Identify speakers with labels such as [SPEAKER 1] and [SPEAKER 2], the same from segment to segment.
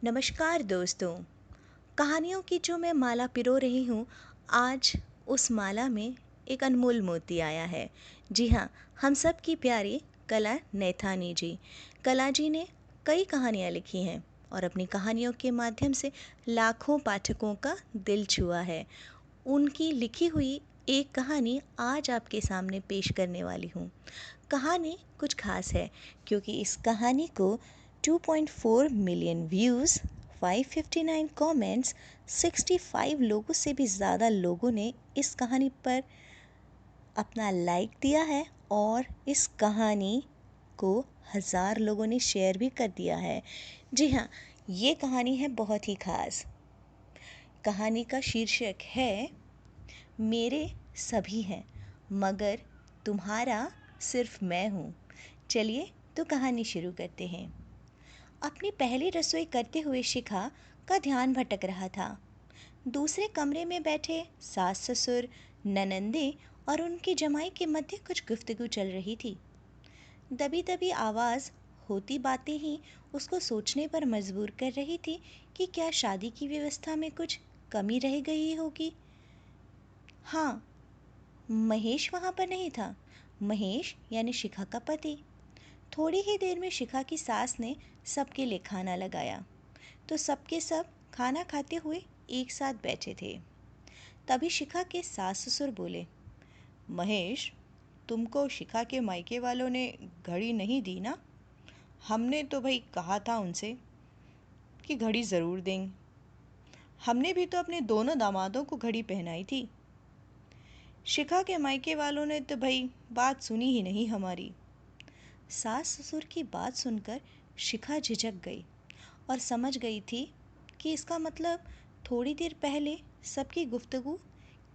[SPEAKER 1] नमस्कार दोस्तों। कहानियों की जो मैं माला पिरो रही हूँ, आज उस माला में एक अनमोल मोती आया है। जी हाँ, हम सब की प्यारी कला नैथानी जी। कला जी ने कई कहानियाँ लिखी हैं और अपनी कहानियों के माध्यम से लाखों पाठकों का दिल छुआ है। उनकी लिखी हुई एक कहानी आज आपके सामने पेश करने वाली हूँ। कहानी कुछ खास है क्योंकि इस कहानी को 2.4 मिलियन व्यूज़, 559 कमेंट्स, 65 लोगों से भी ज़्यादा लोगों ने इस कहानी पर अपना लाइक दिया है और इस कहानी को 1000 लोगों ने शेयर भी कर दिया है। जी हाँ, ये कहानी है बहुत ही खास। कहानी का शीर्षक है मेरे सभी हैं मगर तुम्हारा सिर्फ मैं हूँ। चलिए तो कहानी शुरू करते हैं। अपनी पहली रसोई करते हुए शिखा का ध्यान भटक रहा था। दूसरे कमरे में बैठे सास ससुर, ननंदे और उनकी जमाई के मध्य कुछ गुफ्तगू चल रही थी। दबी दबी आवाज़ होती बातें ही उसको सोचने पर मजबूर कर रही थी कि क्या शादी की व्यवस्था में कुछ कमी रह गई होगी। हाँ, महेश वहाँ पर नहीं था। महेश यानी शिखा का पति। थोड़ी ही देर में शिखा की सास ने सबके लिए खाना लगाया तो सबके सब खाना खाते हुए एक साथ बैठे थे। तभी शिखा के सास ससुर बोले, महेश, तुमको शिखा के मायके वालों ने घड़ी नहीं दी ना? हमने तो भाई कहा था उनसे कि घड़ी ज़रूर देंगे। हमने भी तो अपने दोनों दामादों को घड़ी पहनाई थी। शिखा के मायके वालों ने तो भाई बात सुनी ही नहीं हमारी। सास ससुर की बात सुनकर शिखा झिझक गई और समझ गई थी कि इसका मतलब थोड़ी देर पहले सबकी गुफ्तगू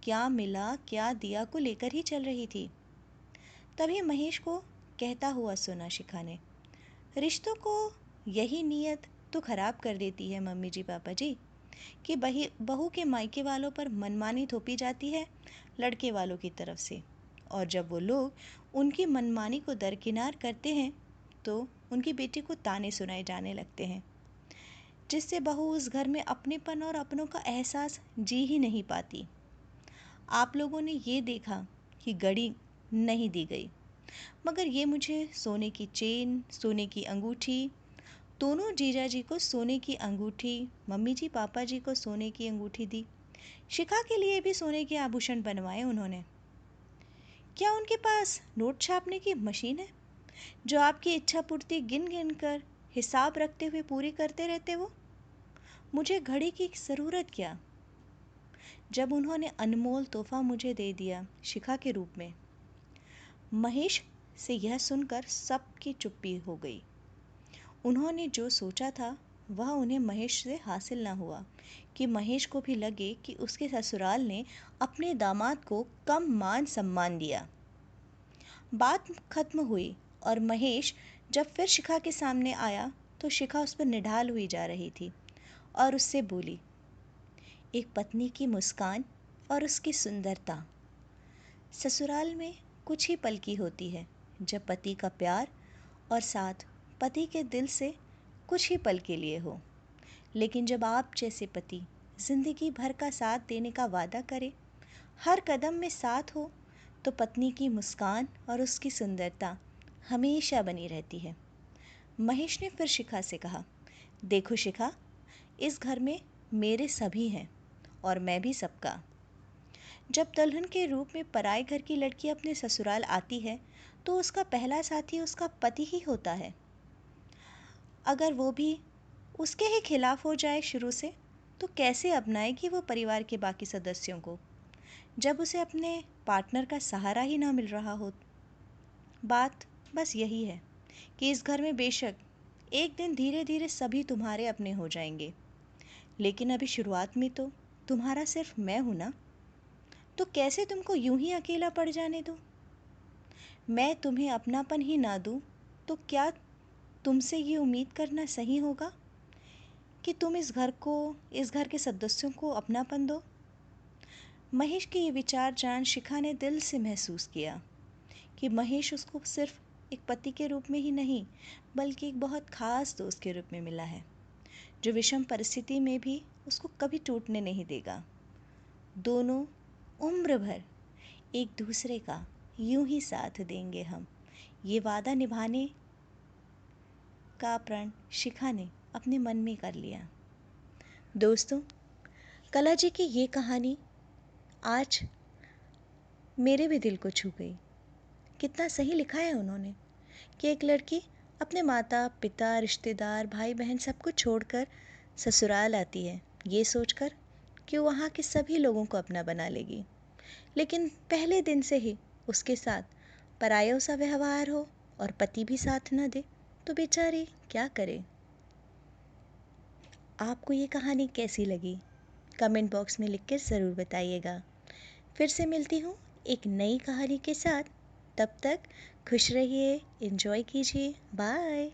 [SPEAKER 1] क्या मिला क्या दिया को लेकर ही चल रही थी। तभी महेश को कहता हुआ सुना शिखा ने, रिश्तों को यही नीयत तो खराब कर देती है मम्मी जी पापा जी, कि बहू के मायके वालों पर मनमानी थोपी जाती है लड़के वालों की तरफ से, और जब वो लोग उनकी मनमानी को दरकिनार करते हैं तो उनकी बेटी को ताने सुनाए जाने लगते हैं, जिससे बहू उस घर में अपनेपन और अपनों का एहसास जी ही नहीं पाती। आप लोगों ने ये देखा कि घड़ी नहीं दी गई, मगर ये मुझे सोने की चेन, सोने की अंगूठी, दोनों जीजा जी को सोने की अंगूठी, मम्मी जी पापा जी को सोने की अंगूठी दी। शिखा के लिए भी सोने के आभूषण बनवाए उन्होंने। क्या उनके पास नोट छापने की मशीन है जो आपकी इच्छा पूर्ति गिन गिन कर हिसाब रखते हुए पूरी करते रहते वो? मुझे घड़ी की ज़रूरत क्या, जब उन्होंने अनमोल तोहफा मुझे दे दिया शिखा के रूप में। महेश से यह सुनकर सबकी चुप्पी हो गई। उन्होंने जो सोचा था वह उन्हें महेश से हासिल ना हुआ कि महेश को भी लगे कि उसके ससुराल ने अपने दामाद को कम मान सम्मान दिया। बात खत्म हुई और महेश जब फिर शिखा के सामने आया तो शिखा उस पर निढाल हुई जा रही थी और उससे बोली, एक पत्नी की मुस्कान और उसकी सुंदरता ससुराल में कुछ ही पल की होती है, जब पति का प्यार और साथ पति के दिल से कुछ ही पल के लिए हो। लेकिन जब आप जैसे पति जिंदगी भर का साथ देने का वादा करे, हर कदम में साथ हो, तो पत्नी की मुस्कान और उसकी सुंदरता हमेशा बनी रहती है। महेश ने फिर शिखा से कहा, देखो शिखा, इस घर में मेरे सभी हैं और मैं भी सबका। जब दुल्हन के रूप में पराए घर की लड़की अपने ससुराल आती है तो उसका पहला साथी उसका पति ही होता है। अगर वो भी उसके ही खिलाफ हो जाए शुरू से, तो कैसे अपनाएगी वो परिवार के बाकी सदस्यों को, जब उसे अपने पार्टनर का सहारा ही ना मिल रहा हो। बात बस यही है कि इस घर में बेशक एक दिन धीरे धीरे सभी तुम्हारे अपने हो जाएंगे, लेकिन अभी शुरुआत में तो तुम्हारा सिर्फ मैं हूँ ना, तो कैसे तुमको यूं ही अकेला पड़ जाने दूँ। मैं तुम्हें अपनापन ही ना दूँ तो क्या तुमसे ये उम्मीद करना सही होगा कि तुम इस घर के सदस्यों को अपनापन दो। महेश के ये विचार जान शिखा ने दिल से महसूस किया कि महेश उसको सिर्फ एक पति के रूप में ही नहीं बल्कि एक बहुत ख़ास दोस्त के रूप में मिला है, जो विषम परिस्थिति में भी उसको कभी टूटने नहीं देगा। दोनों उम्र भर एक दूसरे का यूं ही साथ देंगे हम। ये वादा निभाने का प्रण शिखा ने अपने मन में कर लिया। दोस्तों, कला जी की ये कहानी आज मेरे भी दिल को छू गई। कितना सही लिखा है उन्होंने कि एक लड़की अपने माता पिता रिश्तेदार भाई बहन सबको छोड़कर ससुराल आती है, ये सोचकर कि वहाँ के सभी लोगों को अपना बना लेगी, लेकिन पहले दिन से ही उसके साथ परायों सा व्यवहार हो और पति भी साथ न दे तो बेचारी क्या करे। आपको ये कहानी कैसी लगी? कमेंट बॉक्स में लिख कर ज़रूर बताइएगा। फिर से मिलती हूँ एक नई कहानी के साथ। तब तक खुश रहिए, एंजॉय कीजिए, बाय।